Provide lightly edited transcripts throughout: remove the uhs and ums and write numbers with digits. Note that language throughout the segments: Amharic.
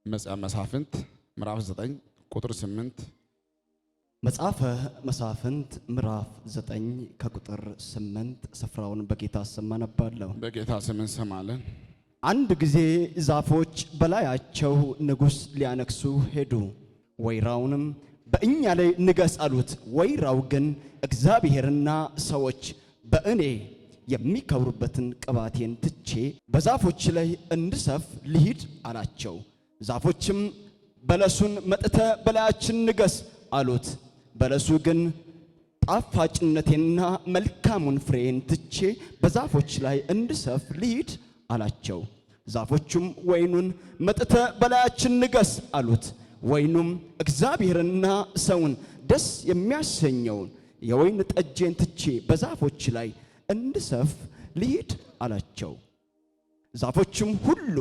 መሳፍንት ምዕራፍ 9 ቁጥር 8 መጽሐፈ መሳፍንት ምዕራፍ 9 ከቁጥር 8 ስፍራውን በጌታ ስም አነባለሁ። በጌታ ስም እንሰማለን። አንድ ጊዜ ዛፎች በላያቸው ንጉሥ ሊያነግሡ ሄዱ። ወይራውንም በእኛ ላይ ንገሥ አሉት። ወይራው ግን እግዚአብሔርና ሰዎች በእኔ የሚከብሩበትን ቅባቴን ትቼ በዛፎች ላይ እንድሰፍ ልሂድ አላቸው። ዛፎችም በለሱን መጥተህ በላያችን ንገሥ አሉት። በለሱ ግን ጣፋጭነቴንና መልካሙን ፍሬን ትቼ በዛፎች ላይ እንድሰፍ ልሂድ አላቸው። ዛፎቹም ወይኑን መጥተህ በላያችን ንገሥ አሉት። ወይኑም እግዚአብሔርና ሰውን ደስ የሚያሰኘውን የወይን ጠጄን ትቼ በዛፎች ላይ እንድሰፍ ልሂድ አላቸው። ዛፎቹም ሁሉ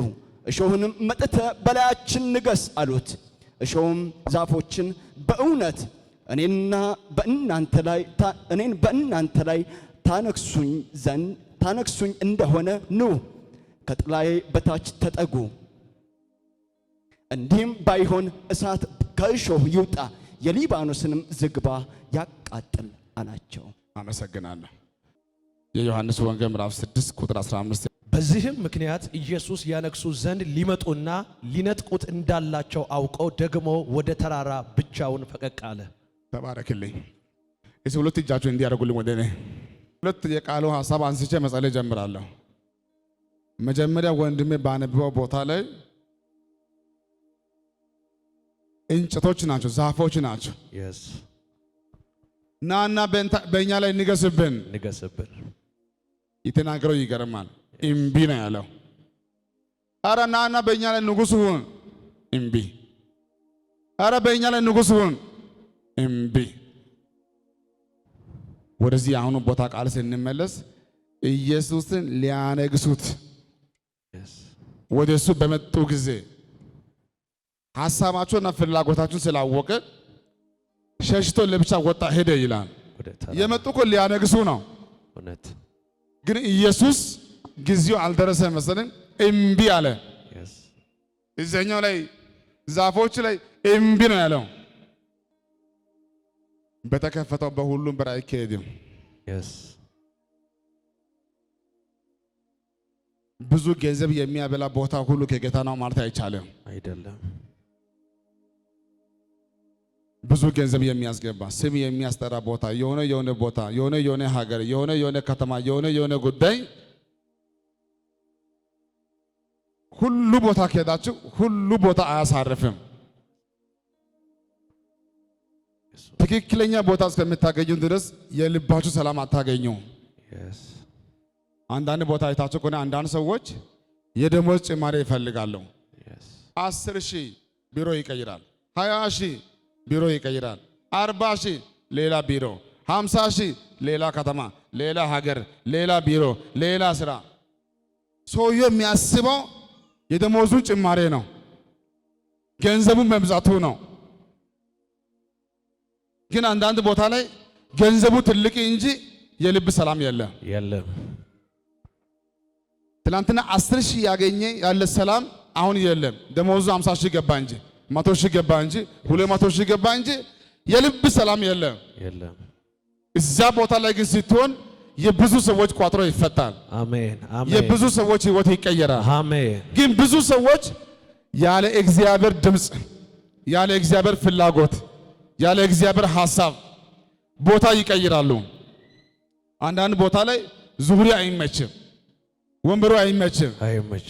እሾህንም መጥተህ በላያችን ንገሥ አሉት። እሾህም ዛፎችን በእውነት እኔን በእናንተ ላይ ታነግሡኝ እንደሆነ ኑ ከጥላዬ በታች ተጠጉ፣ እንዲህም ባይሆን እሳት ከእሾህ ይውጣ፣ የሊባኖስንም ዝግባ ያቃጥል አላቸው። አመሰግናለሁ። የዮሐንስ ወንጌል ምዕራፍ 6 ቁጥር 15 በዚህም ምክንያት ኢየሱስ ያነግሡ ዘንድ ሊመጡና ሊነጥቁት እንዳላቸው አውቀው ደግሞ ወደ ተራራ ብቻውን ፈቀቅ አለ። ተባረክልኝ። እዚህ ሁለት እጃችሁ እንዲያደርጉልኝ ወደ እኔ ሁለት የቃሉ ሐሳብ አንስቼ መጸለይ ጀምራለሁ። መጀመሪያ ወንድሜ ባነበበው ቦታ ላይ እንጨቶች ናቸው፣ ዛፎች ናቸው። ናና በእኛ ላይ ንገስብን የተናገረው ይገርማል። እምቢ ነው ያለው። አረ ናና በእኛ ላይ ንጉሥ ሁን፣ እምቢ። አረ በእኛ ላይ ንጉሥ ሁን፣ እምቢ። ወደዚህ አሁኑ ቦታ ቃል ስንመለስ ኢየሱስን ሊያነግሱት ወደሱ በመጡ ጊዜ ሐሳባቸውና ፍላጎታቸውን ስላወቀ ሸሽቶ ለብቻ ወጣ ሄደ ይላል። የመጡ እኮ ሊያነግሱ ነው። ግን ኢየሱስ ጊዜው አልደረሰ መሰለኝ እምቢ አለ። እዚያኛው ላይ ዛፎች ላይ እምቢ ነው ያለው። በተከፈተው በሁሉም በር አይካሄድም። ብዙ ገንዘብ የሚያበላ ቦታ ሁሉ ከጌታ ነው ማለት አይቻልም። አይደለም። ብዙ ገንዘብ የሚያስገባ ስም የሚያስጠራ ቦታ የሆነ ቦታ የሆነ ሀገር የሆነ ከተማ የሆነ ጉዳይ ሁሉ ቦታ ከሄዳችሁ ሁሉ ቦታ አያሳርፍም። ትክክለኛ ቦታ እስከምታገኙ ድረስ የልባችሁ ሰላም አታገኙ። አንዳንድ ቦታ አይታችሁ ከሆነ አንዳንድ ሰዎች የደሞዝ ጭማሪ ይፈልጋሉ። 10,000 ቢሮ ይቀይራል፣ 20,000 ቢሮ ይቀይራል፣ 40,000 ሌላ ቢሮ፣ 50,000 ሌላ ከተማ፣ ሌላ ሀገር፣ ሌላ ቢሮ፣ ሌላ ስራ። ሰውየው የሚያስበው የደሞዙን ጭማሪ ነው፣ ገንዘቡን መብዛቱ ነው። ግን አንዳንድ ቦታ ላይ ገንዘቡ ትልቅ እንጂ የልብ ሰላም የለም። ትላንትና 10,000 ያገኘ ያለ ሰላም አሁን የለም። ደሞዙ 50,000 ገባ እንጂ 100,000 ገባ እንጂ 200,000 ገባ እንጂ የልብ ሰላም የለም። እዛ ቦታ ላይ ግን ስትሆን የብዙ ሰዎች ቋጥሮ ይፈታል። አሜን። የብዙ ሰዎች ህይወት ይቀየራል። አሜን። ግን ብዙ ሰዎች ያለ እግዚአብሔር ድምፅ፣ ያለ እግዚአብሔር ፍላጎት፣ ያለ እግዚአብሔር ሐሳብ ቦታ ይቀይራሉ። አንዳንድ ቦታ ላይ ዙሪያ አይመችም፣ ወንበሩ አይመችም፣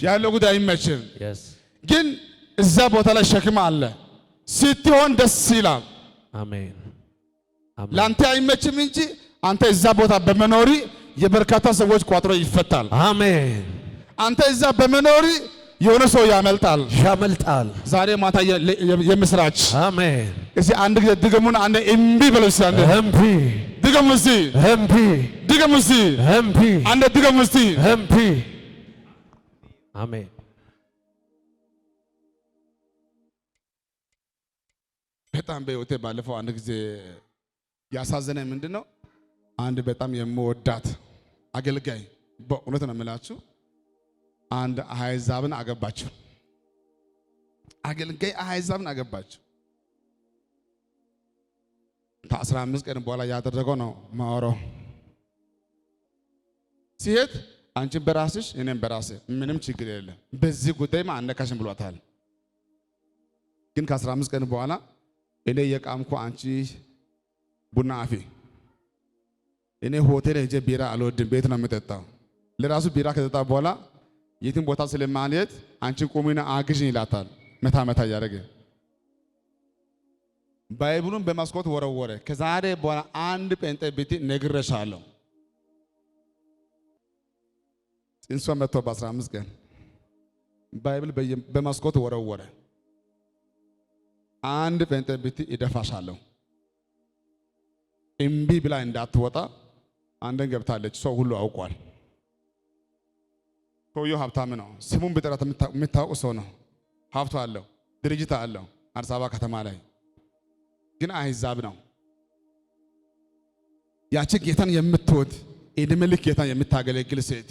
ያለው ጉዳይ አይመችም። ግን እዛ ቦታ ላይ ሸክም አለ። ስትሆን ደስ ይላል። አሜን። ላንተ አይመችም እንጂ አንተ እዛ ቦታ በመኖሪ የበርካታ ሰዎች ቋጥሮ ይፈታል። አሜን። አንተ እዛ በመኖሪ የሆነ ሰው ያመልጣል። ዛሬ ማታ የምስራች። አሜን። እዚህ አንድ ጊዜ ድገሙን። አንድ እምቢ በለው። እስቲ አንድ እምቢ ድገሙ። እስቲ እምቢ ድገሙ። እስቲ እምቢ አንድ ድገሙ። እስቲ እምቢ። አሜን። በጣም በህይወቴ ባለፈው አንድ ጊዜ ያሳዘነኝ ምንድነው? አንድ በጣም የምወዳት አገልጋይ በእውነት ነው የምላችሁ አንድ አሕዛብን አገባችው። አገልጋይ አሕዛብን አገባች። ከ15 ቀን በኋላ ያደረገው ነው ማወራው። ሲሄድ አንቺን በራስሽ እኔም በራሴ ምንም ችግር የለም በዚህ ጉዳይማ አነካሽም ብሏታል። ግን ከ15 ቀን በኋላ እኔ የቃምኩ አንቺ ቡና አፊ፣ እኔ ሆቴል ሄጄ ቢራ አልወድም ቤት ነው የምጠጣው። ለራሱ ቢራ ከጠጣ በኋላ የትም ቦታ ስለማልሄድ አንቺን ቁሚና አግዥኝ ይላታል። መታ መታ እያደረገ ባይብሉን በመስኮት ወረወረ። ከዛሬ በኋላ አንድ ጴንጤ ቤት ነግሬሻለሁ። ጽንሷ መጥቶ በ15 ቀን ባይብል በመስኮት ወረወረ። አንድ ጴንጤ ቤት ይደፋሻለሁ እምቢ ብላ እንዳትወጣ አንደን ገብታለች። ሰው ሁሉ አውቋል። ሰውየው ሀብታም ነው። ስሙን ብጠራት የምታውቁ ሰው ነው። ሀብቱ አለው፣ ድርጅት አለው አዲስ አበባ ከተማ ላይ። ግን አሕዛብ ነው። ያቺ ጌታን የምትወድ ዕድሜ ልክ ጌታን የምታገለግል ሴት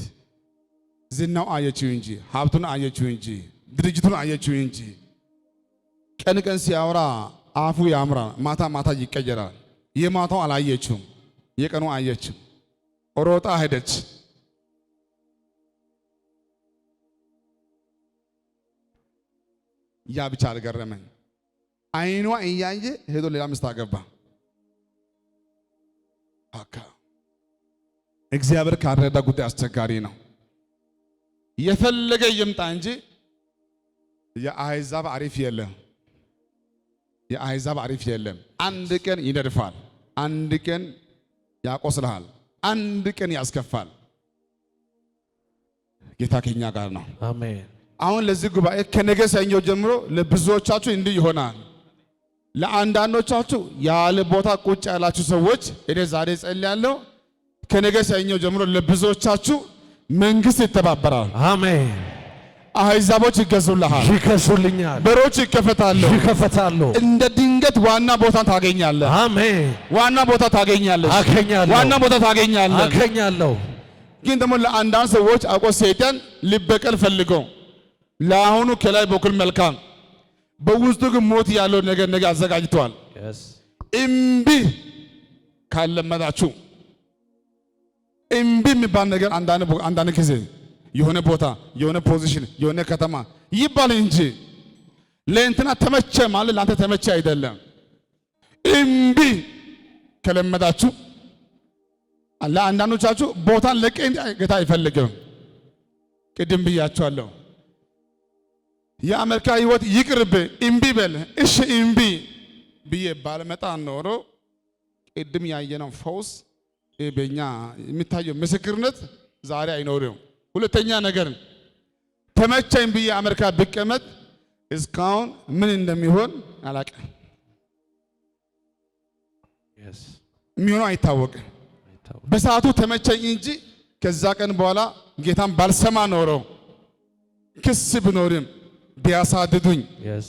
ዝናው አየችው እንጂ ሀብቱን አየችው እንጂ ድርጅቱን አየችው እንጂ ቀን ቀን ሲያወራ አፉ ያምራል፣ ማታ ማታ ይቀየራል። የማታው አላየችውም፣ የቀኑ አየችው። ሮጣ ሄደች። ያ ብቻ አልገረመኝ። አይኗ እያየ ሄዶ ሌላ ሚስት አገባ። እግዚአብሔር ካረዳ ጉዳይ አስቸጋሪ ነው። የፈለገ ይምጣ እንጂ የአሕዛብ አሪፍ የለም። የአሕዛብ አሪፍ የለም። አንድ ቀን ይነድፋል፣ አንድ ቀን ያቆስልሃል፣ አንድ ቀን ያስከፋል። ጌታ ከኛ ጋር ነው። አሜን። አሁን ለዚህ ጉባኤ ከነገ ሰኞ ጀምሮ ለብዙዎቻችሁ እንዲህ ይሆናል። ለአንዳንዶቻችሁ ያለ ቦታ ቁጭ ያላችሁ ሰዎች እኔ ዛሬ ጸልያለሁ። ከነገ ሰኞ ጀምሮ ለብዙዎቻችሁ መንግስት ይተባበራል። አሜን። አሕዛቦች ይገዙልሃል፣ ይከሱልኛል፣ በሮች ይከፈታሉ፣ ይከፈታሉ። እንደ ድንገት ዋና ቦታ ታገኛለህ። አሜን። ዋና ቦታ ታገኛለህ። አገኛለሁ፣ ዋና ቦታ ታገኛለህ። አገኛለሁ። ግን ደግሞ ለአንዳንድ ሰዎች አውቆ ሰይጣን ሊበቀል ፈልገው ለአሁኑ ከላይ በኩል መልካም በውስጡ ግን ሞት ያለው ነገር ነገ አዘጋጅቷል። እምቢ ካለመዳችሁ እምቢ የሚባል ነገር አንዳንድ ጊዜ የሆነ ቦታ የሆነ ፖዚሽን የሆነ ከተማ ይባል እንጂ ለእንትና ተመቸ ማለት ለአንተ ተመቸ አይደለም። እምቢ ከለመዳችሁ ለአንዳንዶቻችሁ ቦታን ለቀ ጌታ አይፈልግም። ቅድም ብያችኋለሁ። የአሜሪካ ህይወት ይቅርብ እምቢ በል። እሺ እምቢ ብዬ ባልመጣ ኖሮ ቅድም ያየነው ፈውስ በእኛ የሚታየው ምስክርነት ዛሬ አይኖርም። ሁለተኛ ነገር ተመቸኝ ብዬ አሜሪካ ብቀመጥ እስካሁን ምን እንደሚሆን አላውቅም። የሚሆነው አይታወቅም። በሰዓቱ ተመቸኝ እንጂ ከዛ ቀን በኋላ ጌታን ባልሰማ ኖሮ ክስ ብኖርም ቢያሳድዱኝ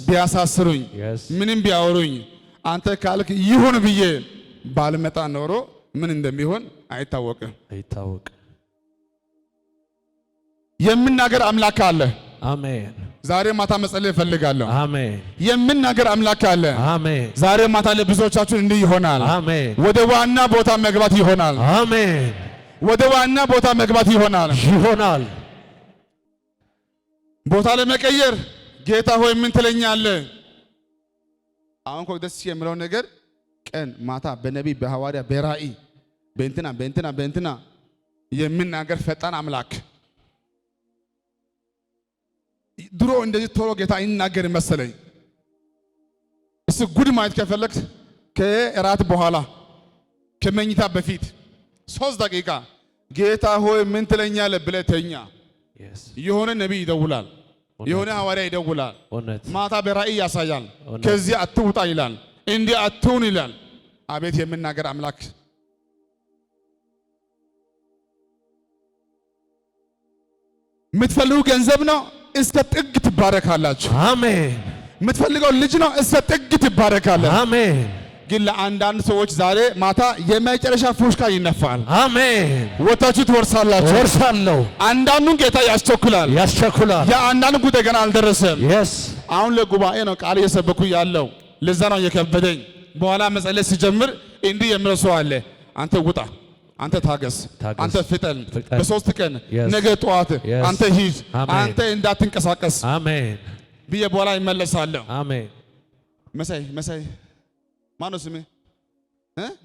ቢያሳስሩኝ ምንም ቢያወሩኝ አንተ ካልክ ይሁን ብዬ ባልመጣ ኖሮ ምን እንደሚሆን አይታወቅም። የምናገር አምላክ አለ። አሜን። ዛሬ ማታ መጸለይ እፈልጋለሁ። አሜን። የምናገር አምላክ አለ። አሜን። ዛሬ ማታ ለብዙዎቻችሁ እንዲህ ይሆናል። አሜን። ወደ ዋና ቦታ መግባት ይሆናል። አሜን። ወደ ዋና ቦታ መግባት ይሆናል። ቦታ ለመቀየር ጌታ ሆይ ምን ትለኛለህ? አሁን እኮ ደስ የሚለው ነገር ቀን ማታ በነቢይ በሐዋርያ በራእይ በእንትና የምናገር ፈጣን አምላክ። ድሮ እንደዚህ ቶሎ ጌታ ይናገር መሰለኝ። እሱ ጉድ ማየት ከፈለክ ከእራት በኋላ ከመኝታ በፊት 3 ደቂቃ ጌታ ሆይ ምን ትለኛለህ ብለህ ተኛ። የሆነ ነቢይ ይደውላል፣ የሆነ ሐዋርያ ይደውላል፣ ማታ በራእይ ያሳያል። ከዚህ አትውጣ ይላል፣ እንዲህ አትሁን ይላል። አቤት የምናገር አምላክ። የምትፈልጉ ገንዘብ ነው፣ እስከ ጥግ ትባረካላችሁ። አሜን። የምትፈልገው ልጅ ነው፣ እስከ ጥግ ትባረካለህ። አሜን። ግን ለአንዳንድ ሰዎች ዛሬ ማታ የመጨረሻ ፉሽካ ይነፋል። አሜን። ወታችሁ ትወርሳላችሁ። ወርሳለሁ። አንዳንዱን ጌታ ያስቸኩላል። የአንዳንዱ ጉዳይ ገና አልደረሰም። አሁን ለጉባኤ ነው ቃል እየሰበኩ ያለው። ለዛ ነው የከበደኝ። በኋላ መጸለይ ሲጀምር እንዲህ የሚለው ሰው አለ። አንተ ውጣ፣ አንተ ታገስ፣ አንተ ፍጠን፣ በ3 ቀን ነገ ጠዋት አንተ ሂድ፣ አንተ እንዳትንቀሳቀስ አሜን ብዬ በኋላ ይመለሳለሁ። አሜን። መሳይ ማነው ስሜ?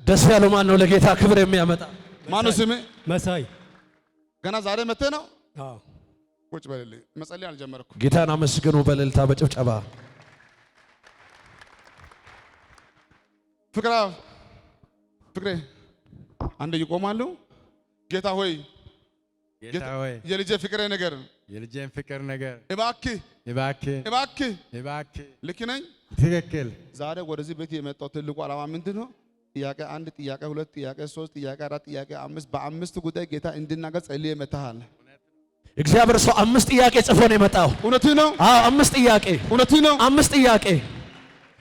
ደስ ያለው ማን ነው? ለጌታ ክብር የሚያመጣ ማነው ስሜ? መሳይ። ገና ዛሬ መጥተህ ነው? አዎ። ቁጭ በልልኝ። መጸለይ አልጀመርኩም። ጌታን አመስግኑ በእልልታ በጭብጨባ። ፍቅሬ አንድ ይቆማሉ። ጌታ ሆይ የልጄ ፍቅሬ ነገር የልጄን ፍቅር ነገር እባክህ ልክ ነኝ? ትክክል። ዛሬ ወደዚህ ቤት የመጣው ትልቁ ዓላማ ምንድን ነው? ጥያቄ 1 ጥያቄ 2 ጥያቄ 3 ጥያቄ 4 ጥያቄ 5 በ5 ጉዳይ ጌታ እንድናገር ጸልዬ መጥተሃል። እግዚአብሔር ሰው 5 ጥያቄ ጽፎ ነው የመጣው። እውነት ነው? አዎ 5 ጥያቄ። እውነት ነው? 5 ጥያቄ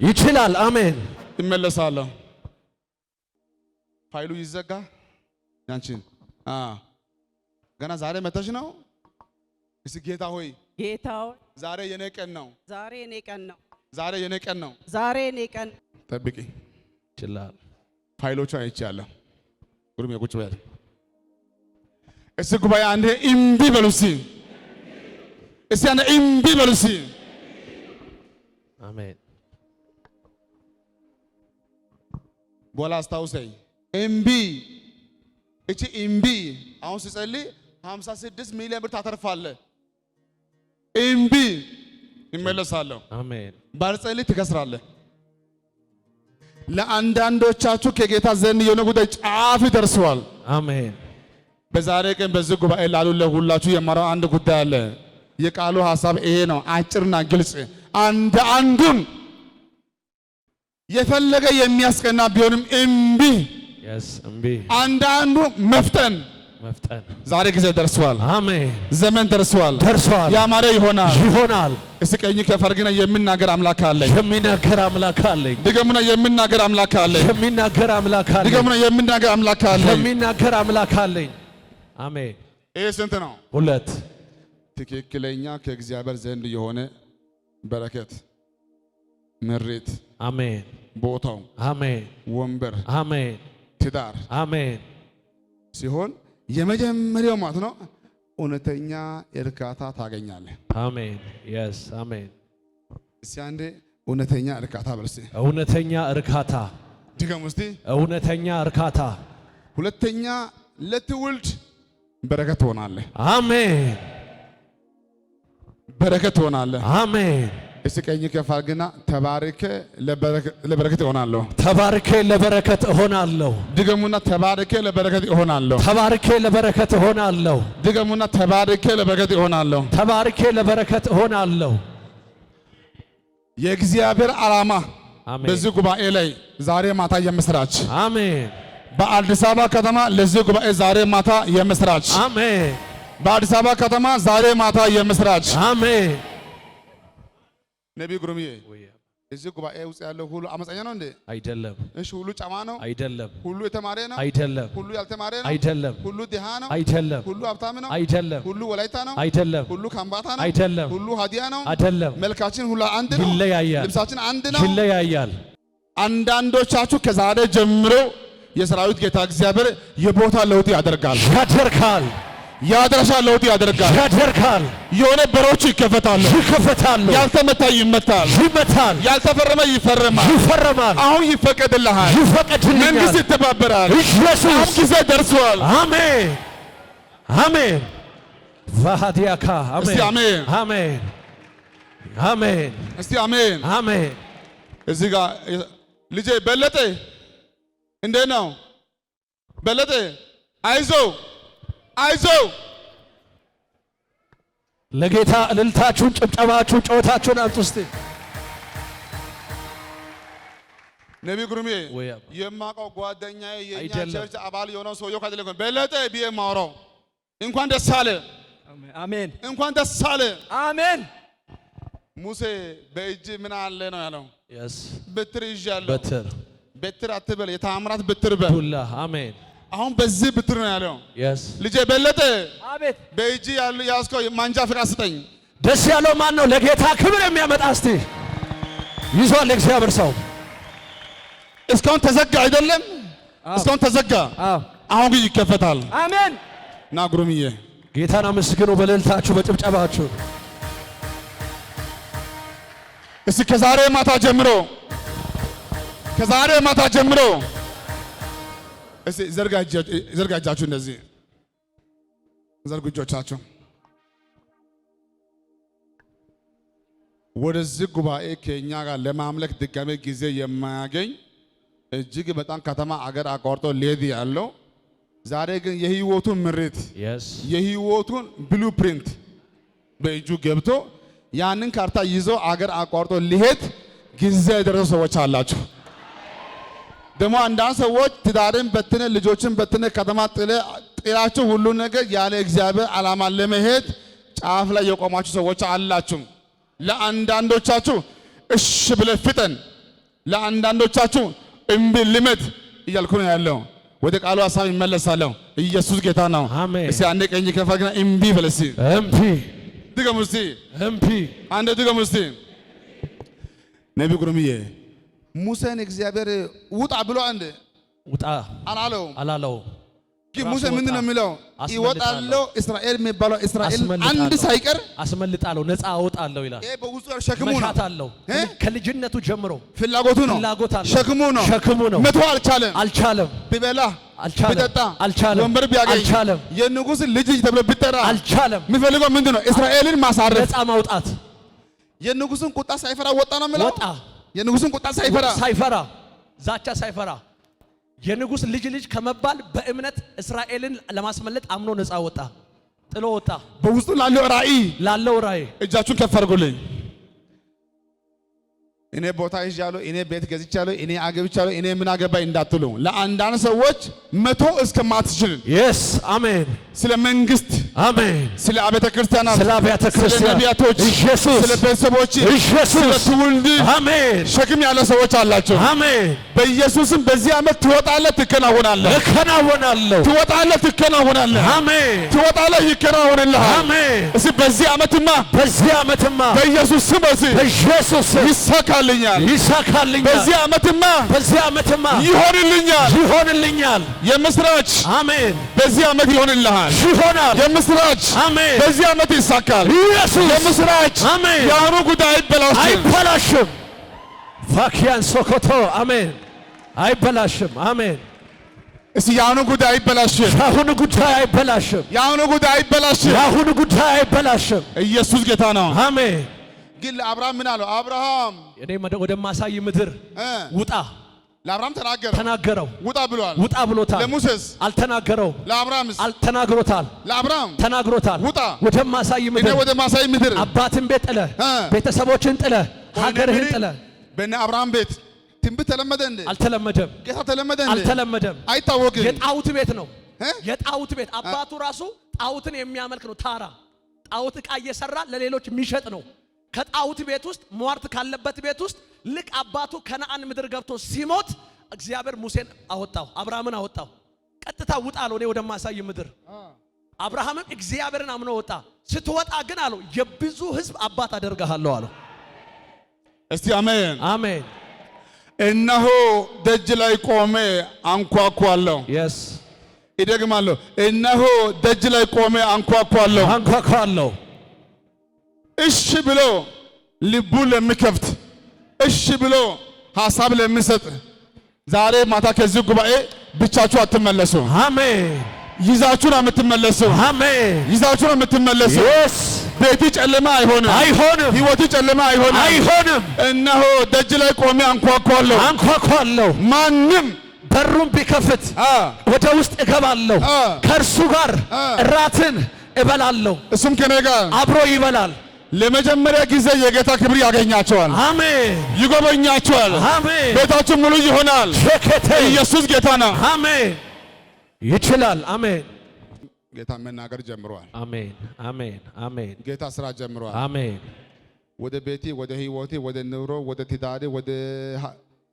ይችላል። አሜን። ይመለሳለሁ። ፋይሉ ይዘጋ። ያንቺን ገና ዛሬ መተሽ ነው። እስኪ ጌታ ሆይ ዛሬ የኔ ቀን ነው። ዛሬ የኔ ቀን ጠብቂ። ይችላል። ፋይሎቹ አይቻለሁ። ጉሩም የቁጭ በል። እስኪ ጉባኤ አንዴ እምቢ በሉ እስኪ። እስኪ አንዴ እምቢ በሉ እስኪ። አሜን። በኋላ አስታውሰኝ። እምቢ እቺ እምቢ አሁን ሲጸልይ 56 ሚሊዮን ብር ታተርፋለህ። እምቢ ይመለሳለሁ። አሜን። ባልጸልይ ትከስራለህ። ለአንዳንዶቻችሁ ከጌታ ዘንድ የሆነ ጉዳይ ጫፍ ደርሰዋል። አሜን። በዛሬ ቀን በዚህ ጉባኤ ላሉ ለሁላችሁ የማራው አንድ ጉዳይ አለ። የቃሉ ሐሳብ ይሄ ነው፣ አጭርና ግልጽ። አንዱን የፈለገ የሚያስቀና ቢሆንም እምቢ አንዳንዱ መፍጠን ዛሬ ጊዜ ደርሷል። አሜን። ዘመን ደርሷል። ያማረ ይሆናል። እስኪ ቀኝ ከፍ አድርግና የምናገር አምላክ አለኝ። ድገሙና የምናገር አምላክ አለኝ። አሜን። ይሄ ስንት ነው? 2 ትክክለኛ ከእግዚአብሔር ዘንድ የሆነ በረከት ምሪት። አሜን። ቦታው አሜን። ወንበር አሜን። ትዳር አሜን ሲሆን የመጀመሪያው ማለት ነው እውነተኛ እርካታ ታገኛለህ። አሜን። የስ አሜን። እስኪ አንዴ እውነተኛ እርካታ በርሲ። እውነተኛ እርካታ ድገም እስቲ። እውነተኛ እርካታ። ሁለተኛ ለትውልድ በረከት ትሆናለህ። አሜን። በረከት ትሆናለህ። አሜን። እስኪ ቀኝ ከፍ አድርግና ተባርከ ለበረከት እሆናለሁ። ተባርከ ለበረከት እሆናለሁ። ድገሙና ተባርከ ለበረከት እሆናለሁ። ተባርከ ለበረከት እሆናለሁ። ድገሙና ተባርከ ለበረከት እሆናለሁ። ተባርከ ለበረከት እሆናለሁ። የእግዚአብሔር ዓላማ በዚህ ጉባኤ ላይ ዛሬ ማታ የምስራች። አሜን። በአዲስ አበባ ከተማ ለዚህ ጉባኤ ዛሬ ማታ የምስራች። አሜን። በአዲስ አበባ ከተማ ዛሬ ማታ የምስራች። አሜን። ነቢይ ጉሩምዬ እዚህ ጉባኤ ውስጥ ያለው ሁሉ አመፀኛ ነው እንዴ? አይደለም። እሺ፣ ሁሉ ጨማ ነው? አይደለም። ሁሉ የተማረ ነው? አይደለም። ሁሉ ያልተማረ ነው? አይደለም። ሁሉ ድሃ ነው? አይደለም። ሁሉ ሀብታም ነው? አይደለም። ሁሉ ወላይታ ነው? አይደለም። ሁሉ ካምባታ ነው? አይደለም። ሁሉ ሀዲያ ነው? አይደለም። መልካችን ሁሉ አንድ ነው? ይለያያል። ልብሳችን አንድ ነው? ይለያያል። አንዳንዶቻችሁ ከዛሬ ጀምሮ የሰራዊት ጌታ እግዚአብሔር የቦታ ለውጥ ያደርጋል። የአድራሻ ለውጥ ያደርጋል። የሆነ በሮች ይከፈታሉ። ያልተመታ ይመታል። ያልተፈረመ ይፈረማል። አሁን ይፈቀድልሃል። መንግስት ይተባበራል። አሁን ጊዜ ደርሷል። አሜን። ቫሃዲያካ እስቲ አሜን። እስቲ አሜን። እዚህ ጋር ልጄ በለጠ እንዴት ነው? በለጠ አይዞ ለጌታ እልልታችሁን፣ ጭብጨባችሁን፣ ጮታችሁን አምጡ እስቲ። ነቢይ ጉሩሜ የማውቀው ጓደኛዬ የኛ ቸርች አባል የሆነው ሰውየው ካደለ በለጠ ብዬ ማውራው እንኳን ደስ አለ። አሜን። እንኳን ደስ አለ። አሜን። ሙሴ በእጅ ምን አለ ነው ያለው? yes በትር ይዣለሁ። በትር አትበል፣ የተአምራት በትር በል። ዱላ አሜን። አሁን በዚህ በትር ነው ያለው። የስ ልጄ በለጠ አቤት በእጅ ያሉ ያስከው ማንጃ ፍቃድ ስጠኝ። ደስ ያለው ማን ነው? ለጌታ ክብር የሚያመጣ እስቲ ይዟል የእግዚአብሔር ሰው። እስካሁን ተዘጋ አይደለም? እስካሁን ተዘጋ። አሁን ግን ይከፈታል። አሜን። ና ጉሩምዬ ጌታን አመስግኑ በእልልታችሁ በጭብጨባችሁ። እስቲ ከዛሬ ማታ ጀምሮ እስቲ ዘርጋ እጃችሁ እንደዚህ ዘርጉ እጆቻችሁ። ወደዚህ ጉባኤ ከኛ ጋር ለማምለክ ድጋሜ ጊዜ የማያገኝ እጅግ በጣም ከተማ አገር አቋርጦ ሊሄድ ያለው ዛሬ ግን የህይወቱን ምሪት የህይወቱን ብሉፕሪንት በእጁ ገብቶ ያንን ካርታ ይዞ አገር አቋርጦ ሊሄድ ጊዜ የደረሱ ሰዎች አላችሁ። ደግሞ አንዳንድ ሰዎች ትዳርን በትነ ልጆችን በትነ ከተማ ጥላችሁ ሁሉ ነገር ያለ እግዚአብሔር ዓላማ ለመሄድ ጫፍ ላይ የቆማችሁ ሰዎች አላችሁ። ለአንዳንዶቻችሁ እሺ ብለህ ፍጠን፣ ለአንዳንዶቻችሁ እምቢ ልመድ እያልኩ ነው ያለው። ወደ ቃሉ ሐሳብ ይመለሳለሁ። ኢየሱስ ጌታ ነው። እስቲ አንዴ ቀኝ ከፈግና እምቢ በል እስቲ። እምቢ ድገሙ እስቲ። እምቢ አንዴ ድገሙ እስቲ። ነቢይ ጉሩምዬ ሙሴን እግዚአብሔር ውጣ ብሎ አንድ ውጣ አላለው። ግን ሙሴ ምንድን ነው የሚለው? ይወጣለው እስራኤል የሚባለው እስራኤል አንድ ሳይቀር አስመልጣለሁ፣ ነፃ አወጣለሁ ይላል። ይሄ በውስጡ ሸክሙ ነው። መሻታለሁ ከልጅነቱ ጀምሮ ፍላጎቱ ነው፣ ሸክሙ ነው። መቶ አልቻለም። ቢበላ ቢጠጣ ወንበር ቢያገኝ የንጉሥ ልጅ ተብሎ ቢጠራ አልቻለም። የሚፈልገው ምንድን ነው? እስራኤልን ማሳረፍ፣ ነፃ ማውጣት። የንጉሥን ቁጣ ሳይፈራ ወጣ ነው የሚለው። ወጣ የንጉሥን ቁጣ ሳይፈራ ዛቻ ሳይፈራ የንጉሥ ልጅ ከመባል በእምነት እስራኤልን ለማስመለጥ አምኖ ነፃ ወጣ፣ ጥሎ ወጣ። በውስጡ ላለው ራእይ እጃችሁን ከፍ አድርጉልኝ። እኔ ቦታ ይዣለሁ፣ እኔ ቤት ገዝቻለሁ፣ እኔ አገብቻለሁ፣ እኔ ምን አገባኝ እንዳትሉ። ለአንዳንድ ሰዎች መቶ እስከማትችል አሜን፣ ስለ መንግስት አሜን፣ ስለ አብያተ ክርስቲያናት፣ ስለ ነቢያቶች፣ ኢየሱስ፣ ስለ ቤተሰቦች፣ ኢየሱስ፣ ስለ ትውልድ አሜን፣ ሸክም ያለ ሰዎች አላቸው። አሜን። በኢየሱስም በዚህ ዓመት ትወጣለህ፣ ትከናወናለህ። ትወጣለህ፣ ትከናወናለህ። አሜን። ትወጣለህ፣ ይከናወንልሃል። አሜን። እስቲ በዚህ ዓመትማ በኢየሱስ ስም ይሳካልኛል። በዚህ ዓመትማ ይሆንልኛል። የምስራች አሜን። በዚህ ዓመት ይሆንልሃል። የምስራች አሜን። በዚህ ዓመት ይሳካል። ኢየሱስ የምስራች አሜን። የአሁኑ ጉዳይ አይበላሽም። ፋኪያን ሶኮቶ አሜን። አይበላሽም። አሜን። እስቲ የአሁኑ ጉዳይ አይበላሽም። የአሁኑ ጉዳይ አይበላሽም። የአሁኑ ጉዳይ አይበላሽም። የአሁኑ ጉዳይ አይበላሽም። ኢየሱስ ጌታ ነው። አሜን። ግን ለአብርሃም ምን አለው? አብርሃም እኔ ወደማሳይ ምድር ውጣ። ለአብርሃም ተናገረው። ውጣ ብሏል። ውጣ ብሎታል። ለሙሴስ አልተናገረው። ለአብርሃምስ አልተናግሮታል። ለአብርሃም ተናግሮታል። ውጣ ወደማሳይ ምድር፣ ወደማሳይ ምድር አባትን ቤት ጥለህ ቤተሰቦችን ጥለህ ሀገርህን ጥለህ። በእነ አብርሃም ቤት ትንቢት ተለመደ እንዴ? አልተለመደም። ጌታ ተለመደ እንዴ? አልተለመደም። አይታወቅም። የጣውት ቤት ነው። የጣውት ቤት አባቱ ራሱ ጣውትን የሚያመልክ ነው። ታራ ጣውት ዕቃ እየሰራ ለሌሎች የሚሸጥ ነው። ከጣውት ቤት ውስጥ ሟርት ካለበት ቤት ውስጥ ልክ አባቱ ከነአን ምድር ገብቶ ሲሞት እግዚአብሔር ሙሴን አወጣው፣ አብርሃምን አወጣው። ቀጥታ ውጣ አለው፣ እኔ ወደማሳይ ምድር። አብርሃምም እግዚአብሔርን አምኖ ወጣ። ስትወጣ ግን አለው የብዙ ሕዝብ አባት አደርግሃለሁ አለው። እስቲ አሜን አሜን። እነሆ ደጅ ላይ ቆሜ አንኳኳለሁ። ይደግማለሁ። እነሆ ደጅ ላይ ቆሜ አንኳኳለሁ። እሺ ብሎ ልቡን ለሚከፍት፣ እሺ ብሎ ሐሳብ ለሚሰጥ ዛሬ ማታ ከዚህ ጉባኤ ብቻችሁ አትመለሱ። አሜን። ይዛችሁ ነው የምትመለሱ። አሜን። ይዛችሁ ነው የምትመለሱ። ቤቲ ጨለማ አይሆንም። ህይወቱ ጨለማ አይሆንም። እነሆ ደጅ ላይ ቆሜ አንኳኳለሁ። ማንም በሩን ቢከፍት ወደ ውስጥ እገባለሁ፣ ከእርሱ ጋር እራትን እበላለሁ፣ እሱም ከኔ ጋር አብሮ ይበላል። ለመጀመሪያ ጊዜ የጌታ ክብር ያገኛቸዋል። አሜን። ይጎበኛቸዋል። አሜን። ቤታችሁ ሙሉ ይሆናል። ኢየሱስ ጌታ ነው። አሜን። ይችላል። አሜን። ጌታ መናገር ጀምሯል። አሜን። አሜን። አሜን። ጌታ ስራ ጀምሯል። አሜን። ወደ ቤቴ፣ ወደ ህይወቴ፣ ወደ ኑሮ፣ ወደ ትዳሬ፣ ወደ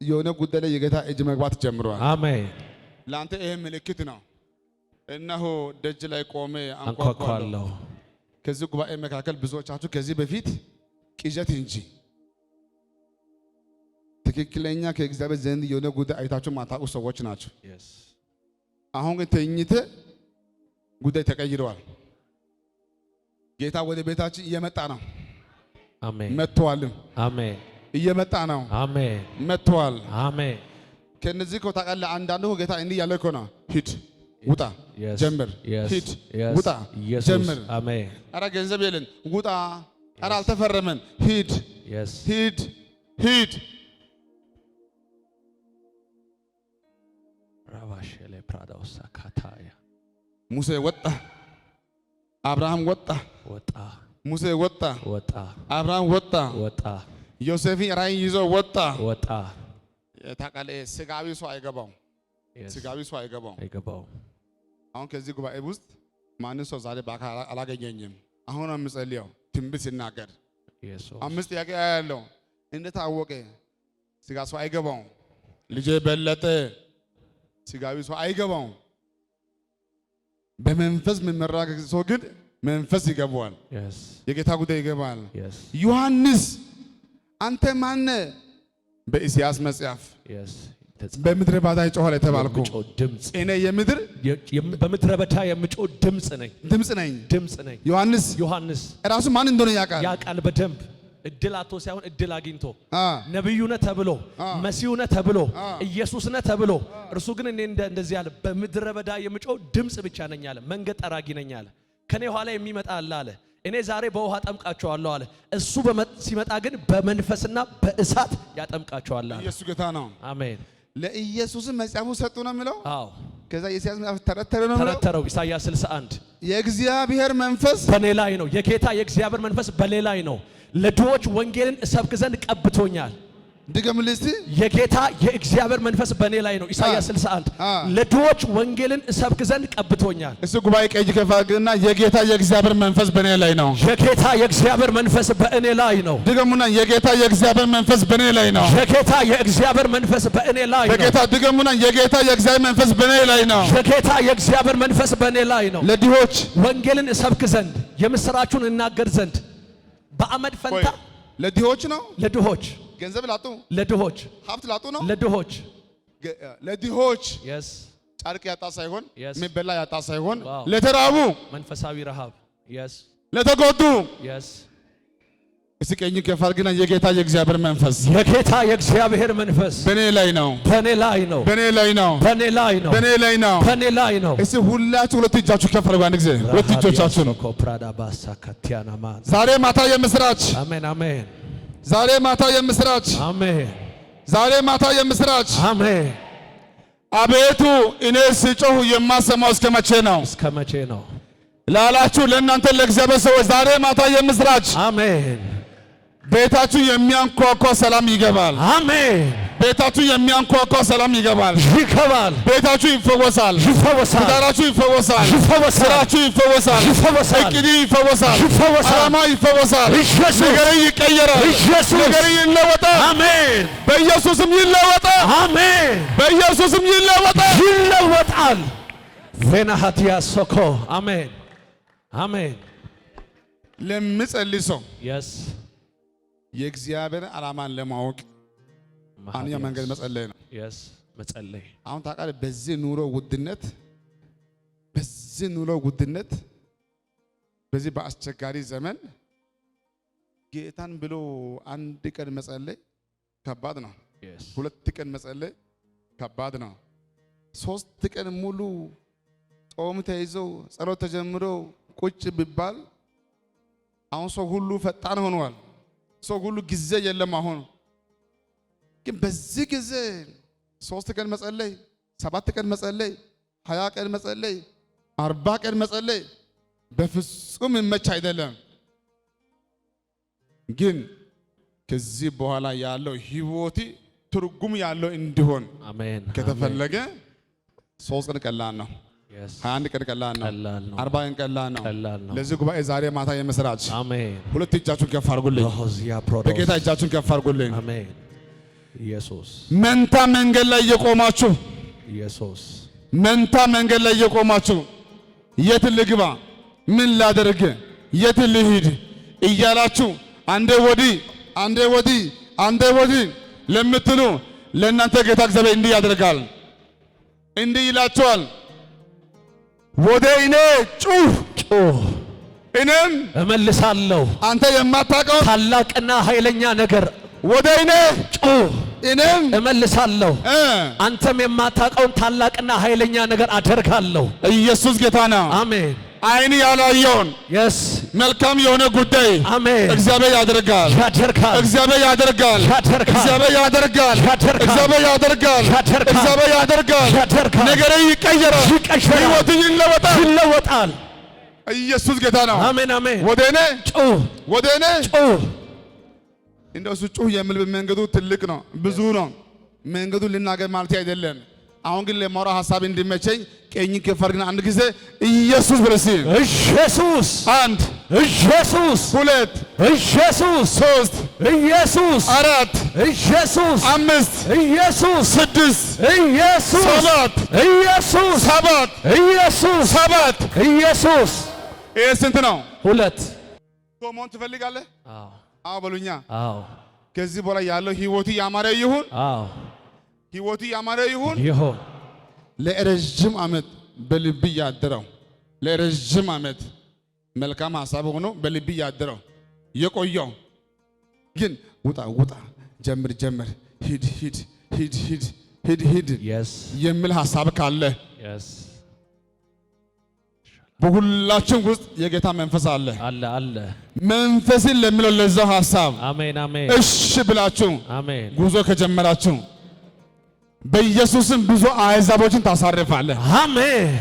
የሆነ ጉዳይ ላይ የጌታ እጅ መግባት ጀምሯል። አሜን። ለአንተ ይሄ ምልክት ነው። እነሆ ደጅ ላይ ቆሜ አንኳኳለሁ። አንኳኳለሁ። ከዚህ ጉባኤ መካከል ብዙዎቻችሁ ከዚህ በፊት ቅዠት እንጂ ትክክለኛ ከእግዚአብሔር ዘንድ የሆነ ጉዳይ አይታችሁ ማታውቁ ሰዎች ናቸው። አሁን ግን ተኝተ ጉዳይ ተቀይረዋል። ጌታ ወደ ቤታችን እየመጣ ነው። አሜን። መጥቷልም። አሜን። እየመጣ ነው። አሜን። መጥቷል። አሜን። ከነዚህ እኮ ታውቃለህ፣ አንዳንዱ ጌታ እንዲህ ያለ እኮ ነው። ሂድ ውጣ ጀምር፣ ሂድ ውጣ ጀምር። አሜን። ኧረ ገንዘብ የለን ውጣ፣ ኧረ አልተፈረመን ሂድ ሂድ ሂድ። ራባሽሌ ፕራዳውሳ ካታያ ሙሴ ወጣ፣ አብርሃም ወጣ፣ ሙሴ ወጣ፣ አብርሃም ወጣ፣ ዮሴፍን ራእይ ይዞ ወጣ። ታውቃለህ፣ ስጋዊ ሰው አይገባው፣ ስጋዊ ሰው አይገባው። አሁን ከዚህ ጉባኤ ውስጥ ማንም ሰው ዛሬ በአካል አላገኘኝም። አሁን የምጸልየው ትንቢት ሲናገር 5 ጥያቄ ያለው እንደታወቀ ስጋ ሰው አይገባው። ልጄ በለጠ ስጋዊ ሰው አይገባው። በመንፈስ የሚመራ ሰው ግን መንፈስ ይገባዋል። የጌታ ጉዳይ ይገባል። ዮሐንስ አንተ ማነ? በኢሳይያስ መጽሐፍ በምድረ በዳ ይጮሃል የተባልኩ እኔ በምድረ በዳ የምጮህ ድምጽ ነኝ። ዮሐንስ ራሱ ማን እንደሆነ ያውቃል በደንብ። እድል አቶ ሳይሆን እድል አግኝቶ ነብዩ ነህ ተብሎ መሲሁ ነህ ተብሎ ኢየሱስ ነህ ተብሎ፣ እርሱ ግን እኔ እንደዚህ ያለ በምድረ በዳ የምጮህ ድምጽ ብቻ ነኝ አለ። መንገድ ጠራጊ ነኝ አለ። ከኔ ኋላ የሚመጣ አለ። እኔ ዛሬ በውሃ ጠምቃቸዋለሁ አለ። እሱ ሲመጣ ግን በመንፈስና በእሳት ያጠምቃቸዋል አለ። ኢየሱስ ጌታ ነው። አሜን። ለኢየሱስ መጽሐፉ ሰጡ ነው የሚለው። አዎ። ከዛ ኢሳይያስ መጽሐፍ ተረተረ ነው የሚለው። ተረተረው ኢሳይያስ 61 የእግዚአብሔር መንፈስ በኔ ላይ ነው። የጌታ የእግዚአብሔር መንፈስ በኔ ላይ ነው። ለድሆች ወንጌልን እሰብክ ዘንድ ቀብቶኛል። ድገምልኝ። የጌታ የእግዚአብሔር መንፈስ በኔ ላይ ነው። ኢሳይያስ 61 ለድሆች ወንጌልን እሰብክ ዘንድ ቀብቶኛል። እሱ ጉባኤ ቀኝ ከፋግና የጌታ የእግዚአብሔር መንፈስ በኔ ላይ ነው። የጌታ የእግዚአብሔር መንፈስ በእኔ ላይ ነው። ድገሙና የጌታ የእግዚአብሔር መንፈስ በኔ ላይ ነው። የጌታ የእግዚአብሔር መንፈስ በእኔ ላይ ነው። በጌታ ድገሙና የጌታ የእግዚአብሔር መንፈስ በኔ ላይ ነው። የጌታ የእግዚአብሔር መንፈስ በእኔ ላይ ነው። ለድሆች ወንጌልን እሰብክ ዘንድ የምስራቹን እናገር ዘንድ በአመድ ፈንታ ለድሆች ነው። ለድሆች ገንዘብ ላጡ፣ ለድሆች ሀብት ላጡ ነው። ለድሆች ጨርቅ ያጣ ሳይሆን የሚበላ ያጣ ሳይሆን ለተራቡ መንፈሳዊ ረሃብ ለተጎዱ እስኪ ቀኝ ከፍ አድርግና የጌታ የእግዚአብሔር መንፈስ የጌታ የእግዚአብሔር መንፈስ በኔ ላይ ነው። በኔ ላይ ነው። በኔ ላይ ነው። በኔ ላይ ነው። በኔ ላይ ነው። በኔ ላይ ነው። እስኪ ሁላችሁ ሁለት እጃችሁ ከፍ አድርጉ። አንድ ጊዜ ሁለት እጆቻችሁ ነው። ዛሬ ማታ የምስራች። አሜን አሜን። ዛሬ ማታ የምስራች። አሜን። ዛሬ ማታ የምስራች። አሜን። አቤቱ እኔ ስጮህ የማሰማው እስከ መቼ ነው? እስከ መቼ ነው ላላችሁ ለእናንተ ለእግዚአብሔር ሰዎች ዛሬ ማታ የምስራች። አሜን። ቤታችሁ የሚያንኳኳ ሰላም ይገባል። አሜን። ቤታችሁ የሚያንኳኳ ሰላም ይገባል። ቤታችሁ ይፈወሳል። ትዳራችሁ ይፈወሳል። ስራችሁ ይፈወሳል። እቅድ ይፈወሳል። ዓላማ ይፈወሳል። ነገር ይቀየራል። ነገር ይለወጣል። አሜን። በኢየሱስም ይለወጣል። አሜን። በኢየሱስም ይለወጣል። ቬናሃቲያ ሶኮ አሜን አሜን። ለምጸልይ ሰው የእግዚአብሔር ዓላማን ለማወቅ አንያ መንገድ መጸለይ ነው። መጸለይ አሁን ታውቃለህ፣ በዚህ ኑሮ ውድነት በዚህ በአስቸጋሪ ዘመን ጌታን ብሎ አንድ ቀን መጸለይ ከባድ ነው። 2 ቀን መጸለይ ከባድ ነው። 3 ቀን ሙሉ ጾም ተይዞ ጸሎት ተጀምሮ ቁጭ ቢባል አሁን ሰው ሁሉ ፈጣን ሆኗል። ሰው ሁሉ ጊዜ የለም። አሁን ግን በዚህ ጊዜ 3 ቀን መጸለይ፣ 7 ቀን መጸለይ፣ 20 ቀን መጸለይ፣ 40 ቀን መጸለይ በፍጹም ይመች አይደለም። ግን ከዚህ በኋላ ያለው ህይወቴ ትርጉም ያለው እንዲሆን ከተፈለገ 3 ቀን ቀላል ነው። 21 ቀን ቀላል ነው። 40 ቀን ቀላል ነው። ለዚህ ጉባኤ ዛሬ ማታ የምስራች። አሜን። ሁለት እጃችሁን ከፍ አድርጉልኝ። በጌታ እጃችሁን ከፍ አድርጉልኝ። አሜን። ኢየሱስ መንታ መንገድ ላይ እየቆማችሁ ኢየሱስ መንታ መንገድ ላይ እየቆማችሁ የት ልግባ፣ ምን ላደርግ፣ የት ልሂድ እያላችሁ አንዴ ወዲህ አንዴ ወዲህ አንዴ ወዲህ ለምትሉ ለእናንተ ጌታ እግዚአብሔር እንዲህ ያደርጋል። እንዲህ ይላችኋል፣ ወደ እኔ ጩህ ጩህ እኔም እመልሳለሁ። አንተ የማታውቀው ታላቅና ኃይለኛ ነገር ወደ እኔ ጩህ እኔም እመልሳለሁ። አንተም የማታውቀውን ታላቅና ኃይለኛ ነገር አደርጋለሁ። ኢየሱስ ጌታ ነው። አሜን። ዓይን ያላየውን የስ መልካም የሆነ ጉዳይ አሜን እግዚአብሔር ያደርጋል። ያደርጋል እግዚአብሔር ያደርጋል። ያደርጋል እግዚአብሔር ያደርጋል። ያደርጋል እግዚአብሔር ያደርጋል። ያደርጋል እግዚአብሔር ያደርጋል። ያደርጋል ነገር ይቀየራል። ይቀየራል። ሕይወት ይለወጣል። ይለወጣል። ኢየሱስ ጌታ ነው። አሜን አሜን። ወደ እኔ ጩህ ወደ እኔ ጩህ። እንደው እሱ ጩህ የሚል መንገዱ ትልቅ ነው፣ ብዙ ነው። መንገዱ ልናገር ማለት አይደለም። አሁን ግን ለማውራት ሐሳብ እንዲመቸኝ ቀኝ ከፈርግና አንድ ጊዜ ኢየሱስ ብለሲ ኢየሱስ አንድ ኢየሱስ ሁለት ኢየሱስ ሶስት ኢየሱስ አራት ኢየሱስ አምስት ኢየሱስ ስድስት ኢየሱስ ሰባት ኢየሱስ ሰባት ኢየሱስ ሰባት ኢየሱስ። ይሄ ስንት ነው? ሁለት። ቶሞን ትፈልጋለህ? አዎ አዎ በሉኛ። አዎ ከዚህ በኋላ ያለው ህይወቱ ያማረ ይሁን። አዎ ህይወቱ ያማረ ይሁን። ይሁን። ለረጅም ዓመት በልብ ያደረው ለረጅም ዓመት መልካም ሐሳብ ሆኖ በልብ ያደረው የቆየው ግን ውጣ ውጣ፣ ጀምር ጀምር፣ ሂድ ሂድ ሂድ ሂድ ሂድ ሂድ የስ የሚል ሐሳብ ካለ የስ በሁላችን ውስጥ የጌታ መንፈስ አለ አለ አለ። መንፈስን ለሚለው ለዛው ሐሳብ አሜን አሜን እሺ ብላችሁ አሜን ጉዞ ከጀመራችሁ በኢየሱስም ብዙ አሕዛቦችን ታሳርፋለህ። አሜን።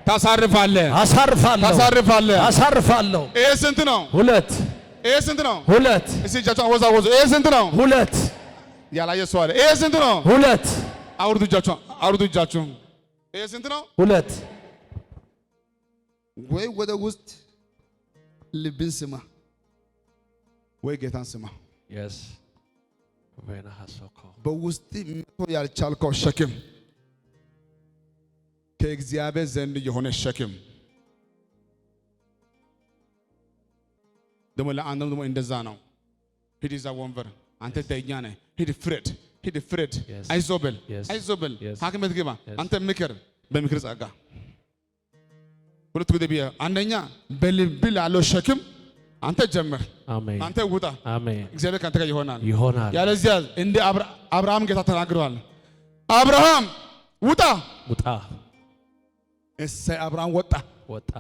ታሳርፋለህ። አሳርፋለሁ ታሳርፋለህ። አሳርፋለሁ። ይሄ ስንት ነው? ሁለት። ይሄ ስንት ነው? ሁለት። እስቲ እጃችሁን አወዛወዙ። ይሄ ስንት ነው? ሁለት። ያላየ ሰው አለ። ይሄ ስንት ነው? ሁለት። አውርዱ እጃችሁን፣ አውርዱ እጃችሁን። ይሄ ስንት ነው? ሁለት። ወይ ወደ ውስጥ ልብን ስማ፣ ወይ ጌታን ስማ። የስ ወይና ሐሶኮ በውስጥ መቶ ያልቻልከው ሸክም ከእግዚአብሔር ዘንድ የሆነ ሸክም ደግሞ ለአንተም ደግሞ እንደዛ ነው። ሂድ እዛ ወንበር፣ አንተ ዳኛ ነህ፣ ሂድ ፍረድ፣ ሂድ ፍረድ። አይዞህ በል፣ አይዞህ በል፣ ሐኪም ቤት ግባ፣ አንተ ምክር፣ በምክር ጸጋ። ሁለት ጉዳይ ብዬ፣ አንደኛ በልብ ላለው ሸክም አንተ ጀምር፣ አሜን። አንተ ውጣ፣ አሜን። እግዚአብሔር ካንተ ጋር ይሆናል። ያለዚያ እንደ አብርሃም ጌታ ተናግሯል። አብርሃም ውጣ ውጣ። እሰይ አብርሃም ወጣ ወጣ።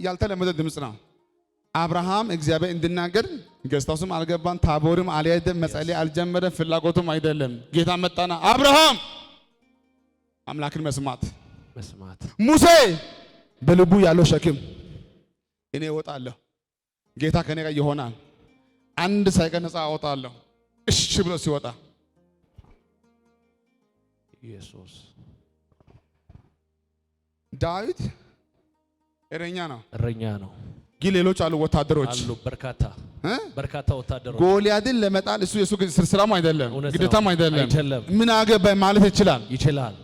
ያልተለመደ ድምፅ ነው። አብርሃም እግዚአብሔር እንድናገር ገስታውስም አልገባን፣ ታቦርም አልያደም፣ መጸለይ አልጀመረም፣ ፍላጎቱም አይደለም። ጌታ መጣና አብርሃም አምላክን መስማት መስማት። ሙሴ በልቡ ያለው ሸክም እኔ እወጣለሁ፣ ጌታ ከኔ ጋር ይሆናል፣ አንድ ሳይቀር ነፃ አወጣለሁ። እሺ ብሎ ሲወጣ ኢየሱስ ዳዊት እረኛ ነው፣ እረኛ ነው። ግን ሌሎች አሉ ወታደሮች አሉ፣ በርካታ ወታደሮች። ጎልያድን ለመጣል እሱ የሱ ስራም አይደለም ግዴታም አይደለም። አይደለም። ምን አገባኝ ማለት ይችላል።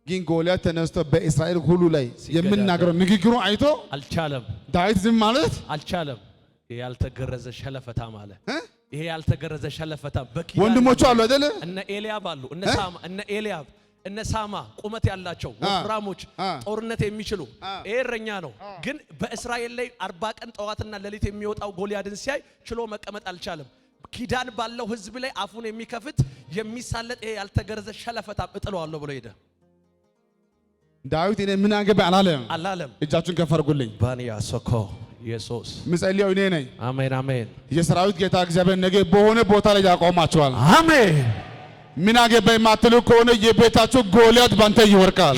ግን ጎልያድ ተነስቶ በእስራኤል ሁሉ ላይ የምናገረው ንግግሩ አይቶ አልቻለም። ዳዊት ዝም ማለት አልቻለም። ይሄ ያልተገረዘ ሸለፈታ ማለት ይሄ ያልተገረዘ ሸለፈታ ወንድሞቹ አሉ አይደለ? እነ ኤልያብ አሉ፣ እነ ኤልያብ እነ ሳማ ቁመት ያላቸው ወፍራሞች ጦርነት የሚችሉ ይሄ እረኛ ነው። ግን በእስራኤል ላይ 40 ቀን ጠዋትና ሌሊት የሚወጣው ጎልያድን ሲያይ ችሎ መቀመጥ አልቻለም። ኪዳን ባለው ሕዝብ ላይ አፉን የሚከፍት የሚሳለጥ ይሄ ያልተገረዘ ሸለፈታ እጥለዋለሁ ብሎ ሄደ። ዳዊት እኔ ምን አገባኝ አላለም። እጃችሁን ከፍ አድርጉልኝ። ባንያ ሶኮ ኢየሱስ ምጸልየው እኔ ነኝ። አሜን አሜን። የሰራዊት ጌታ እግዚአብሔር ነገ በሆነ ቦታ ላይ ያቆማችኋል። አሜን። ምን አገባኝ ማትሉ ከሆነ የቤታችሁ ጎልያድ ባንተ ይወርቃል።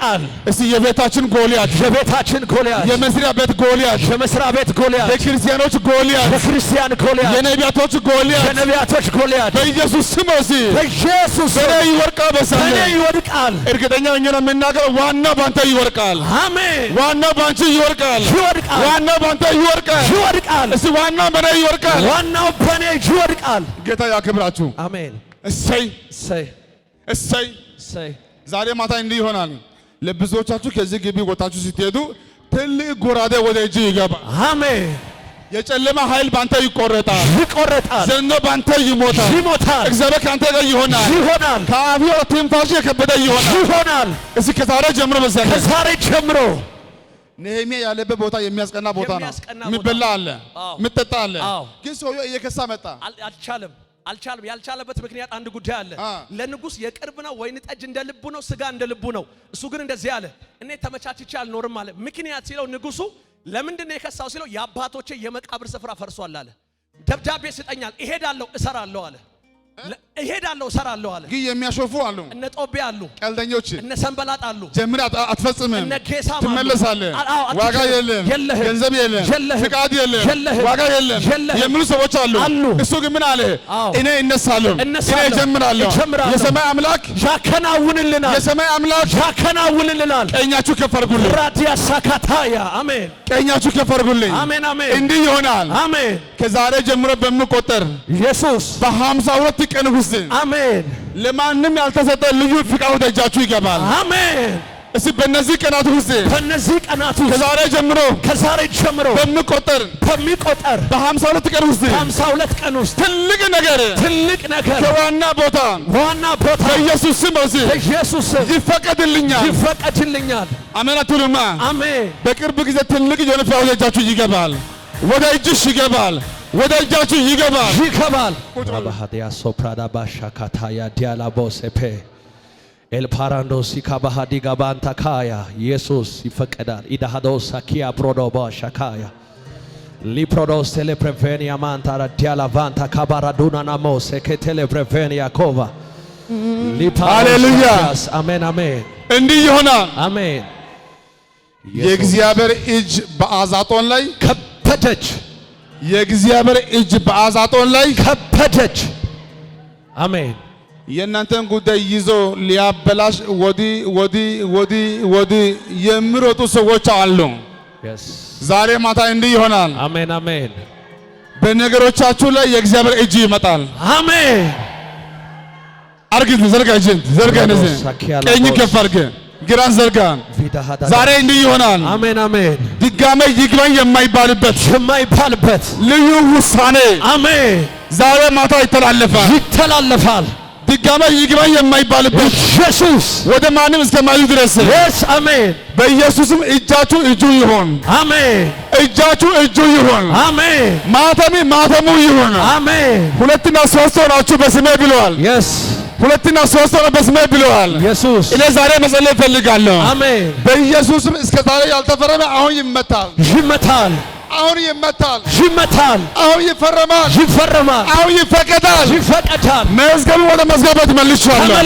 ይወድቃል። እስቲ የቤታችን ጎልያድ፣ የቤታችን ጎልያድ፣ የመስሪያ ቤት ጎልያድ፣ የመስሪያ ቤት ጎልያድ፣ የክርስቲያኖች ጎልያድ፣ የክርስቲያን ጎልያድ፣ የነቢያቶች ጎልያድ፣ የነቢያቶች ጎልያድ በኢየሱስ ስም በኢየሱስ በኔ ይወድቃል። በኔ ይወድቃል። እርግጠኛ ሆኜ ነው የምናገረው። ዋናው ባንተ ይወድቃል። አሜን። ዋናው ባንቺ ይወድቃል። ይወድቃል። ዋናው ባንተ ይወድቃል። ይወድቃል። እስቲ ዋናው በኔ ይወድቃል። ዋናው በኔ ይወድቃል። ጌታ ያክብራችሁ። አሜን። እሰይ እሰይ እሰይ። እሰይ። ዛሬ ማታ እንዲህ ይሆናል። ለብዙዎቻችሁ ከዚህ ግቢ ወጣችሁ ስትሄዱ ትልቅ ጎራዴ ወደ እጅ ይገባል። አሜን። የጨለማ ኃይል ባንተ ይቆረጣል። ይቆረጣል። ዘንዶ ባንተ ይሞታል። ይሞታል። እግዚአብሔር ካንተ ጋር ይሆናል። ይሆናል። ከአፍ ትንፋሽ የከበደ ይሆናል። ይሆናል። እስቲ ከዛሬ ጀምሮ በዚያ ከዛሬ ጀምሮ ነህምያ ያለበት ቦታ የሚያስቀና ቦታ ነው። የሚያስቀና ቦታ። የሚበላ አለ፣ አዎ። የሚጠጣ አለ። አዎ። ግን ሰውየው እየከሳ መጣ። አልቻለም። ያልቻለበት ምክንያት አንድ ጉዳይ አለ። ለንጉሥ የቅርብ ነው፣ ወይን ጠጅ እንደ ልቡ ነው፣ ስጋ እንደ ልቡ ነው። እሱ ግን እንደዚህ አለ፣ እኔ ተመቻችቼ አልኖርም አለ። ምክንያት ሲለው ንጉሡ ለምንድን ነው የከሳው ሲለው የአባቶቼ የመቃብር ስፍራ ፈርሷል አለ። ደብዳቤ ስጠኛል፣ እሄዳለሁ፣ እሰራለሁ አለ። እሄዳለሁ፣ እሰራለሁ አለ። ግን የሚያሾፉ አሉ፣ እነ ጦቢያ አሉ፣ ቀልደኞች፣ እነ ሰንበላጥ አሉ። ጀምር አትፈጽምም፣ እነ ጌሳም አሉ። ትመለሳለህ፣ ዋጋ የለም፣ ገንዘብ የለም፣ ፍቃድ የለም፣ ዋጋ የለም የሚሉ ሰዎች አሉ። እሱ ግን ምን አለ? እኔ እነሳለሁ፣ እኔ እጀምራለሁ። የሰማይ አምላክ ያከናውንልናል፣ የሰማይ አምላክ ያከናውንልናል። ቀኛችሁ ከፍ አድርጉልኝ፣ ራዲያ ሳካታያ አሜን። ቀኛችሁ ከፍ አድርጉልኝ። አሜን አሜን። እንዲህ ይሆናል። አሜን። ከዛሬ ጀምሮ በሚቆጠር ኢየሱስ በ52 ቀን ውስጥ አሜን ለማንም ያልተሰጠ ልዩ ፍቃድ ወደ እጃችሁ ይገባል። አሜን። እስቲ በእነዚህ ቀናት ውስጥ ከዛሬ ጀምሮ በሚቆጠር በ52 ቀን ውስጥ ትልቅ ነገር ከዋና ቦታ በኢየሱስ ስም ይፈቀድልኛል። አሜን አትሉማ? በቅርብ ጊዜ ትልቅ የሆነ ፍቃድ ወደ እጃችሁ ይገባል። ወደ እጅሽ ይገባል። ወደ እጃችሁ ይገባል። ባሃዲያ ሶፕራዳ ባሻካታያ ዲያላቦሴፔ ኤልፓራንዶስ ኢካባሃዲ ጋባንታ ካያ ኢየሱስ ይፈቀዳል። ኢዳሃዶስ አኪያ ፕሮዶባ ሻካያ ሊፕሮዶስ ቴሌፕሬቬኒያ ማንታራ ዲያላቫንታ ካባራዱና ናሞስ ከቴሌፕሬቬኒያ ኮቫ ሃሌሉያ አሜን አሜን። እንዲህ ይሆናል። አሜን። የእግዚአብሔር እጅ በአዛጦን ላይ ከበደች። የእግዚአብሔር እጅ በአዛጦን ላይ ከበደች። አሜን። የእናንተን ጉዳይ ይዞ ሊያበላሽ ወዲህ የሚሮጡ ሰዎች አሉ። ዛሬ ማታ እንዲህ ይሆናል። አሜን አሜን። በነገሮቻችሁ ላይ የእግዚአብሔር እጅ ይመጣል። አሜን። አርግት ዘርጋ፣ እጅን ዘርጋ፣ ነዚህ ቀኝ ከፍ አርገ፣ ግራን ዘርጋ። ዛሬ እንዲህ ይሆናል። አሜን አሜን። ድጋሜ ይግባኝ የማይባልበት ልዩ ውሳኔ አሜን ዛሬ ማታ ይተላለፋል። ድጋሜ ይግባኝ የማይባልበት ኢየሱስ ወደ ማንም እስከማይሉ ድረስ አሜን። በኢየሱስም እጃችሁ እጁ ይሆን። አሜን። እጃችሁ እጁ ይሆን። አሜን። ማተሙ ይሆን። አሜን። ሁለትና ሶስት ሆናችሁ በስሜ ብለዋል። ሁለትና ሶስት ሆነ በስሜ ብለዋል። ኢየሱስ እኔ ዛሬ መጸለይ እፈልጋለሁ። አሜን። በኢየሱስም እስከ ዛሬ ያልተፈረመ አሁን ይመታል። አሁን ይመታል። አሁን ይፈረማል። አሁን ይፈቀዳል። መዝገቡ ወደ መዝገብ ቤት መልሼዋለሁ።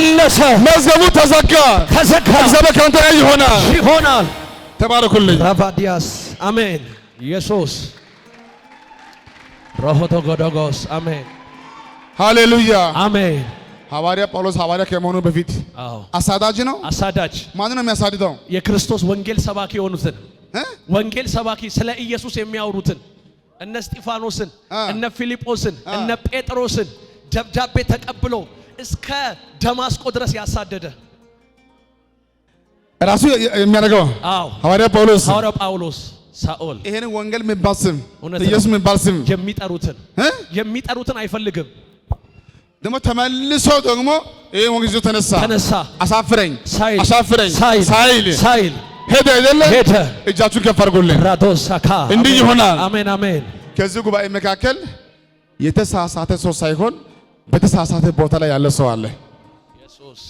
መዝገቡ ተዘጋ። እግዚአብሔር ከአንተ ጋር ይሆናል። ተባረኩልኝ። ራቫዲያስ አሜን። ኢየሱስ ሮሆቶ ጎዶጎስ አሜን። ሃሌሉያ አሜን። ሐዋርያ ጳውሎስ ሐዋርያ ከመሆኑ በፊት አሳዳጅ ነው። ማን ነው የሚያሳድደው? የክርስቶስ ወንጌል ሰባኪ የሆኑትን ወንጌል ሰባኪ ስለ ኢየሱስ የሚያወሩትን እነ እስጢፋኖስን፣ እነ ፊልጶስን፣ እነ ጴጥሮስን ደብዳቤ ተቀብሎ እስከ ደማስቆ ድረስ ያሳደደ ራሱ የሚያደርገው ሐዋርያ ጳውሎስ ሳኦል ይሄን ወንጌል የሚባል ስም ኢየሱስ የሚባል ስም የሚጠሩትን አይፈልግም። ደግሞ ተመልሶ ደግሞ ይሄ ወንጌል ይዞ ተነሳ። አሻፍረኝ ሳይል ሄደ አይደለ? እጃችሁን ከፍ አድርጉልኝ። እንዲህ ይሆናል። አሜን አሜን። ከዚህ ጉባኤ መካከል የተሳሳተ ሰው ሳይሆን በተሳሳተ ቦታ ላይ ያለ ሰው አለ። ኢየሱስ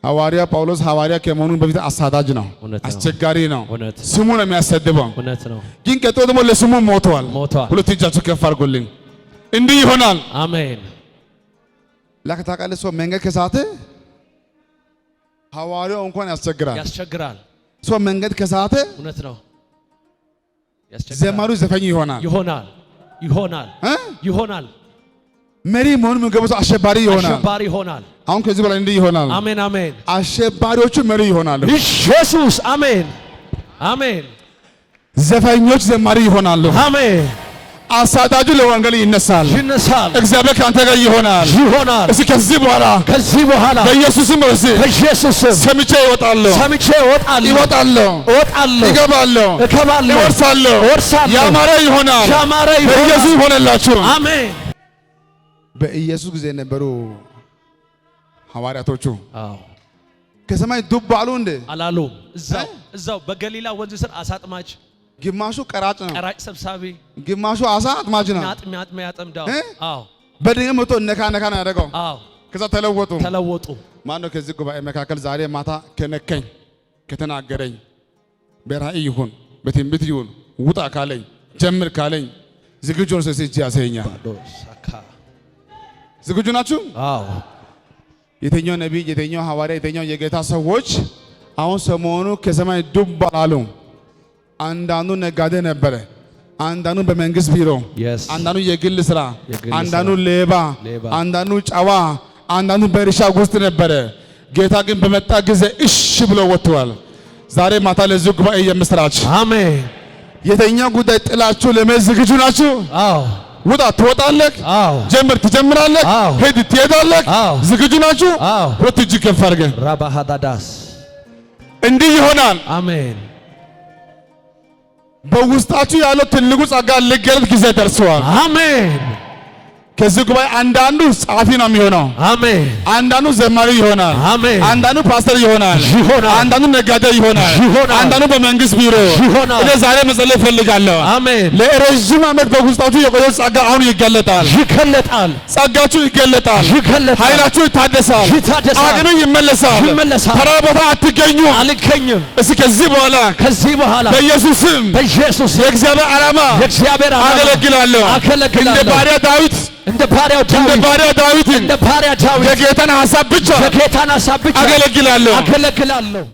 ሐዋርያ ጳውሎስ ሐዋርያ ከመሆኑ በፊት አሳዳጅ ነው፣ አስቸጋሪ ነው፣ ስሙ ነው የሚያሰድበው። ግን ቀጥሎ ደግሞ ለስሙ ሞቷል። ሁለት እጃችሁን ከፍ አድርጉልኝ። እንዲህ ይሆናል። አሜን። ለከታቀለ ሰው መንገድ ከሳተ ሐዋርያው እንኳን ያስቸግራል። ያስቸግራል። ሰው መንገድ ከሳተ እውነት ነው። ያስቸግራል። ዘማሪው ዘፋኝ ይሆናል ይሆናል። መሪ መሆን የሚገባው ሰው አሸባሪ ይሆናል። አሁን ከዚህ በላይ እንዲህ ይሆናል። አሜን አሜን። አሸባሪዎቹ መሪ ይሆናሉ። ኢየሱስ አሜን አሜን። ዘፋኞች ዘማሪ ይሆናሉ። አሜን። አሳዳጁ ለወንጌል ይነሳል። እግዚአብሔር ካንተ ጋር ይሆናል። እስኪ ከዚህ በኋላ በኢየሱስም ሰምቼ እወጣለሁ፣ እገባለሁ፣ እወርሳለሁ። ያማረ ይሆናል። በኢየሱስ ይሆነላችሁ። አሜን። በኢየሱስ ጊዜ የነበሩ ሐዋርያቶቹ ከሰማይ ዱብ አሉ እንዴ? አላሉም። እዛው በገሊላ ወንዝ ስር አሳ አጥማጅ፣ ግማሹ ቀራጭ ነው፣ ቀራጭ ሰብሳቢ፣ ግማሹ አሳ አጥማጅ ነው። ያጠምዳው። በድንገት መቶ ነካ ነው ያደረገው። ከዛ ተለወጡ። ማነው ከዚህ ጉባኤ መካከል ዛሬ ማታ ከነከኝ ከተናገረኝ በራእይ ይሁን በትንቢት ይሁን ውጣ ካለኝ ጀምር ካለኝ ዝግጁ ነው? እጅ ያሳየኛል። ዝግጁ ናችሁ? የተኛው ነቢይ፣ የተኛው ሐዋርያ፣ የተኛው የጌታ ሰዎች አሁን ሰሞኑ ከሰማይ ዱብ አላሉ። አንዳንዱ ነጋዴ ነበረ፣ አንዳንዱ በመንግስት ቢሮ፣ አንዳንዱ የግል ስራ፣ አንዳንዱ ሌባ፣ አንዳንዱ ጨዋ፣ አንዳንዱ በእርሻ ውስጥ ነበረ። ጌታ ግን በመጣ ጊዜ እሺ ብሎ ወጥቷል። ዛሬ ማታ ለዚህ ጉባኤ የምስራች። አሜን። የተኛው ጉዳይ ጥላችሁ ለመሄድ ዝግጁ ናችሁ? ውጣ ትወጣለህ፣ ጀምር ትጀምራለህ፣ ሄድ ትሄዳለህ። ዝግጁ ናችሁ? ሁለት እጅ ከፍ አድርገን ራባሃዳዳስ እንዲህ ይሆናል። አሜን። በውስጣችሁ ያለው ትልቁ ጸጋ ሊገለጥ ጊዜ ደርሷል። አሜን። ከዚህ ጉባኤ አንዳንዱ ጸሐፊ ነው የሚሆነው። አሜን። አንዳንዱ ዘማሪ ይሆናል። አሜን። አንዳንዱ ፓስተር ይሆናል። አንዳንዱ ነጋዴ ይሆናል። አንዳንዱ በመንግስት ቢሮ ይሆናል። እኔ ዛሬ መጸለይ እፈልጋለሁ። አሜን። ለረጅም ዓመት በውስጣችሁ የቆየው ጸጋ አሁን ይገለጣል። ጸጋችሁ ይገለጣል። ኃይላችሁ ይታደሳል። አቅም ይመለሳል። ተራ ቦታ አልገኝም። እስኪ ከዚህ በኋላ በኢየሱስ ስም የእግዚአብሔር ዓላማ አገለግላለሁ። እንደ ባሪያ ዳዊት የጌታን ሐሳብ ብቻ አገለግላለሁ።